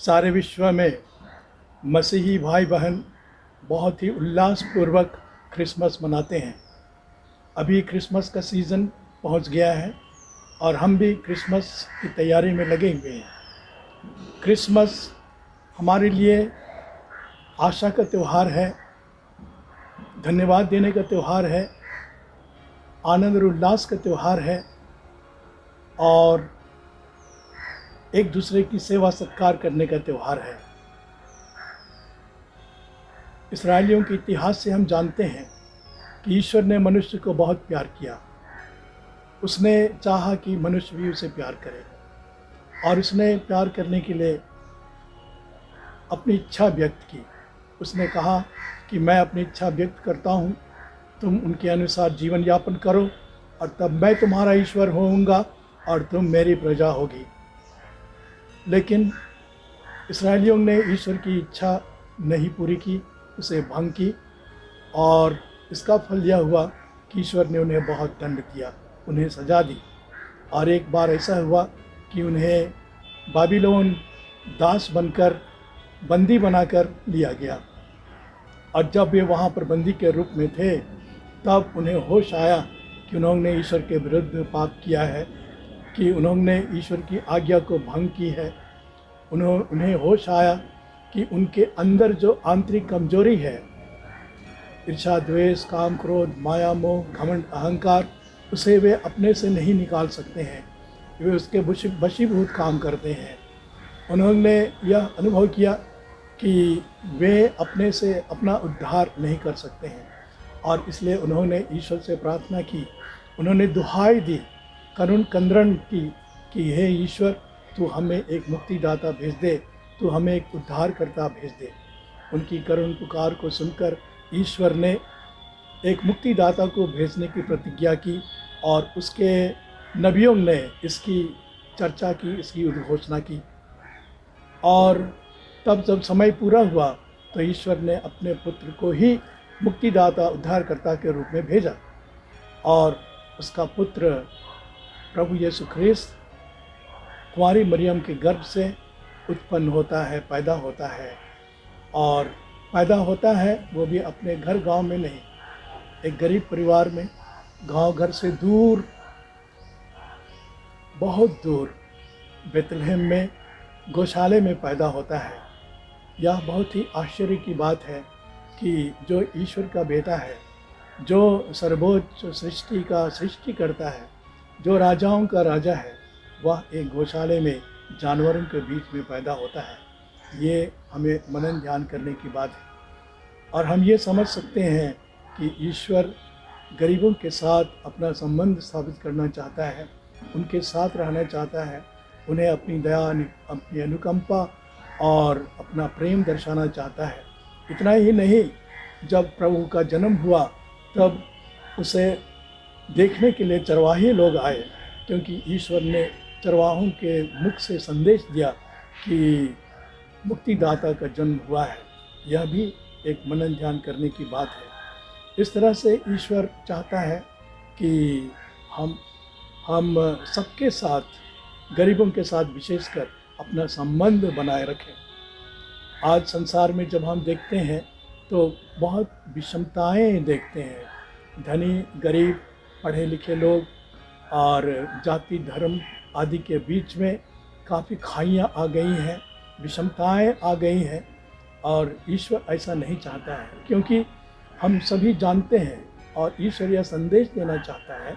सारे विश्व में मसीही भाई बहन बहुत ही उल्लासपूर्वक क्रिसमस मनाते हैं। अभी क्रिसमस का सीज़न पहुंच गया है और हम भी क्रिसमस की तैयारी में लगे हुए हैं। क्रिसमस हमारे लिए आशा का त्यौहार है, धन्यवाद देने का त्यौहार है, आनंद और उल्लास का त्यौहार है और एक दूसरे की सेवा सत्कार करने का त्यौहार है। इस्राएलियों के इतिहास से हम जानते हैं कि ईश्वर ने मनुष्य को बहुत प्यार किया। उसने चाहा कि मनुष्य भी उसे प्यार करे और उसने प्यार करने के लिए अपनी इच्छा व्यक्त की। उसने कहा कि मैं अपनी इच्छा व्यक्त करता हूँ, तुम उनके अनुसार जीवन यापन करो और तब मैं तुम्हारा ईश्वर होऊंगा और तुम मेरी प्रजा होगी। लेकिन इस्राएलियों ने ईश्वर की इच्छा नहीं पूरी की, उसे भंग की और इसका फल यह हुआ कि ईश्वर ने उन्हें बहुत दंड दिया, उन्हें सजा दी। और एक बार ऐसा हुआ कि उन्हें बाबिलोन दास बनकर बंदी बनाकर लिया गया और जब वे वहाँ पर बंदी के रूप में थे तब उन्हें होश आया कि उन्होंने ईश्वर के विरुद्ध पाप किया है, कि उन्होंने ईश्वर की आज्ञा को भंग की है। उन्हें होश आया कि उनके अंदर जो आंतरिक कमजोरी है, ईर्ष्या, द्वेष, काम, क्रोध, माया, मोह, घमंड, अहंकार, उसे वे अपने से नहीं निकाल सकते हैं, वे उसके वशीभूत काम करते हैं। उन्होंने यह अनुभव किया कि वे अपने से अपना उद्धार नहीं कर सकते हैं और इसलिए उन्होंने ईश्वर से प्रार्थना की। उन्होंने दुहाई दी, करुण कंदरण की कि हे ईश्वर, तू हमें एक मुक्तिदाता भेज दे, तू हमें एक उद्धारकर्ता भेज दे। उनकी करुण पुकार को सुनकर ईश्वर ने एक मुक्तिदाता को भेजने की प्रतिज्ञा की और उसके नबियों ने इसकी चर्चा की, इसकी उद्घोषणा की। और तब जब समय पूरा हुआ तो ईश्वर ने अपने पुत्र को ही मुक्तिदाता, उद्धारकर्ता के रूप में भेजा और उसका पुत्र प्रभु यीशु ख्रिस्त कुंवारी मरियम के गर्भ से उत्पन्न होता है, पैदा होता है। और पैदा होता है वो भी अपने घर गांव में नहीं, एक गरीब परिवार में, गांव घर से दूर, बहुत दूर बेतलहम में गौशाले में पैदा होता है। यह बहुत ही आश्चर्य की बात है कि जो ईश्वर का बेटा है, जो सर्वोच्च सृष्टि का सृष्टि करता है, जो राजाओं का राजा है, वह एक गौशाले में जानवरों के बीच में पैदा होता है। ये हमें मनन ध्यान करने की बात है और हम ये समझ सकते हैं कि ईश्वर गरीबों के साथ अपना संबंध स्थापित करना चाहता है, उनके साथ रहना चाहता है, उन्हें अपनी दया, अपनी अनुकंपा और अपना प्रेम दर्शाना चाहता है। इतना ही नहीं, जब प्रभु का जन्म हुआ तब उसे देखने के लिए चरवाही लोग आए, क्योंकि ईश्वर ने चरवाहों के मुख से संदेश दिया कि मुक्तिदाता का जन्म हुआ है। यह भी एक मनन ध्यान करने की बात है। इस तरह से ईश्वर चाहता है कि हम सबके साथ, गरीबों के साथ विशेषकर अपना संबंध बनाए रखें। आज संसार में जब हम देखते हैं तो बहुत विषमताएं देखते हैं। धनी, गरीब, पढ़े लिखे लोग और जाति, धर्म आदि के बीच में काफ़ी खाइयाँ आ गई हैं, विषमताएं आ गई हैं और ईश्वर ऐसा नहीं चाहता है, क्योंकि हम सभी जानते हैं और ईश्वर यह संदेश देना चाहता है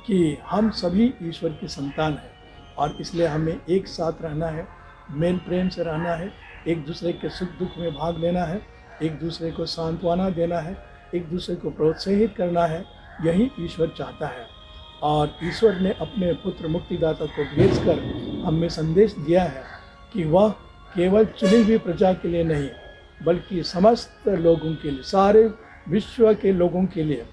कि हम सभी ईश्वर की संतान हैं और इसलिए हमें एक साथ रहना है, मेल प्रेम से रहना है, एक दूसरे के सुख दुख में भाग लेना है, एक दूसरे को सांत्वना देना है, एक दूसरे को प्रोत्साहित करना है। यही ईश्वर चाहता है और ईश्वर ने अपने पुत्र मुक्तिदाता को भेजकर हमें संदेश दिया है कि वह केवल चुनी हुई प्रजा के लिए नहीं, बल्कि समस्त लोगों के लिए, सारे विश्व के लोगों के लिए,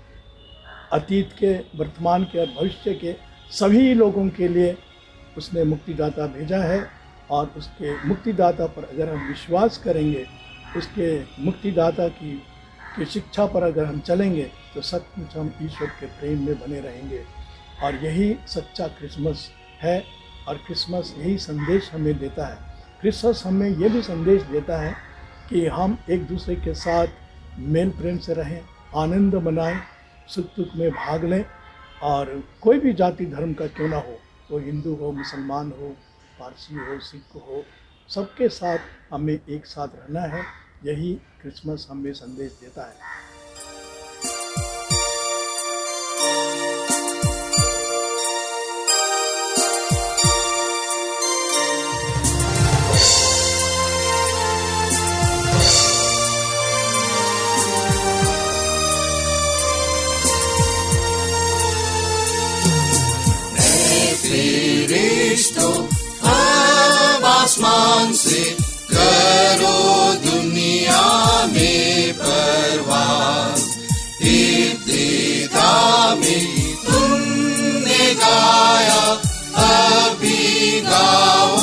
अतीत के, वर्तमान के और भविष्य के सभी लोगों के लिए उसने मुक्तिदाता भेजा है। और उसके मुक्तिदाता पर अगर हम विश्वास करेंगे, उसके मुक्तिदाता की शिक्षा पर अगर हम चलेंगे तो सचमुच हम ईश्वर के प्रेम में बने रहेंगे। और यही सच्चा क्रिसमस है और क्रिसमस यही संदेश हमें देता है क्रिसमस हमें ये भी संदेश देता है कि हम एक दूसरे के साथ मेल प्रेम से रहें, आनंद मनाएं, सुख दुख में भाग लें, और कोई भी जाति धर्म का क्यों ना हो, वो हिंदू हो, मुसलमान हो, पारसी हो, सिख हो, सबके साथ हमें एक साथ रहना है। यही क्रिसमस हमें संदेश देता है। फरिश्तों अब आसमान से करो दुनिया में परवाज़, इब्तिदा में तुमने गाया, अभी गाओ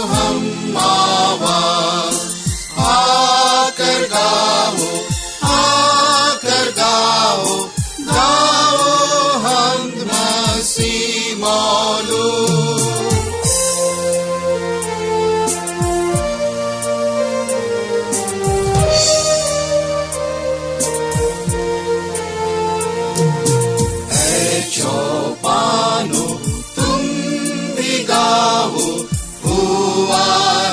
हम आवाज़। आकर गाओ, आकर गाओ, गाओ हम्द मसीह मौलूद। चौपानो तुम भी गाओ, हुआ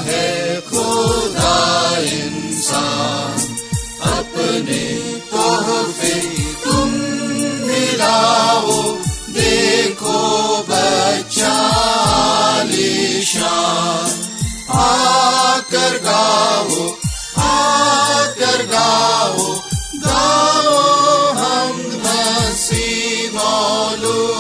है खुदा इंसान, अपने तोहफे तुम मिलाओ, देखो बच्चा आलीशान। आकर गाओ, आकर गाओ, गाओ हम्द मसीह मौलूद।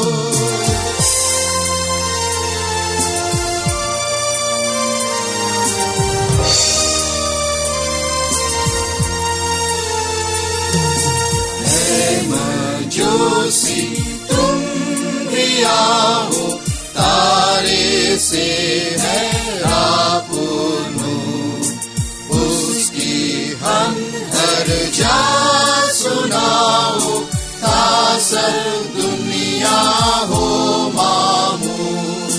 मजूसी तुम भी आओ, तारे से है रापुनु, उसकी हम हर जा सुनाओ, तासर दुनिया हो मामूर।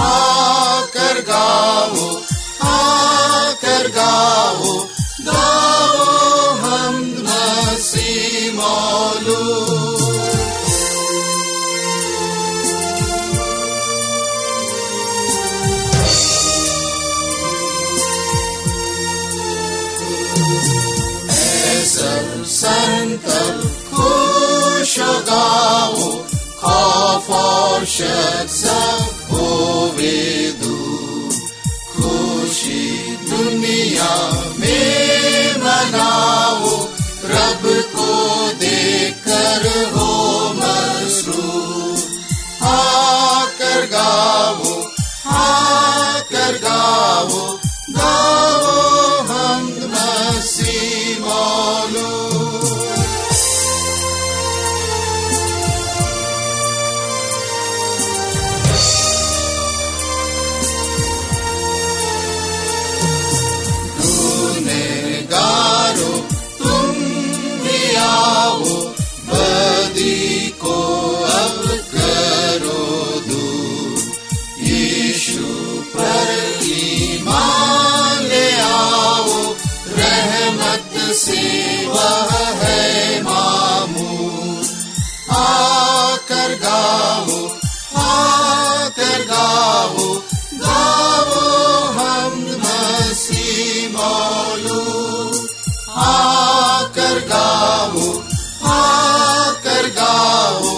आकर गाओ, आकर गाओ, गाओ हम्द मसीह मौलूद। सब संकल्प खुश हो गाओ, खौफ और शक सब होवे दूर, खुशी दुनिया में मनाओ, रब को देखकर हो मसरूर। आकर गाओ, आकर गाओ, गाओ हम्द मसीह मौलूद। गुनहगारों तुम भी आओ, बदी को अब करो दूर, यीशु पर ईमान ले आओ, रहमत से वह है मामूर। आकर गाओ, आकर गाओ, गाओ हम्द मसीह मौलूद। आकर गाओ, आकर गाओ,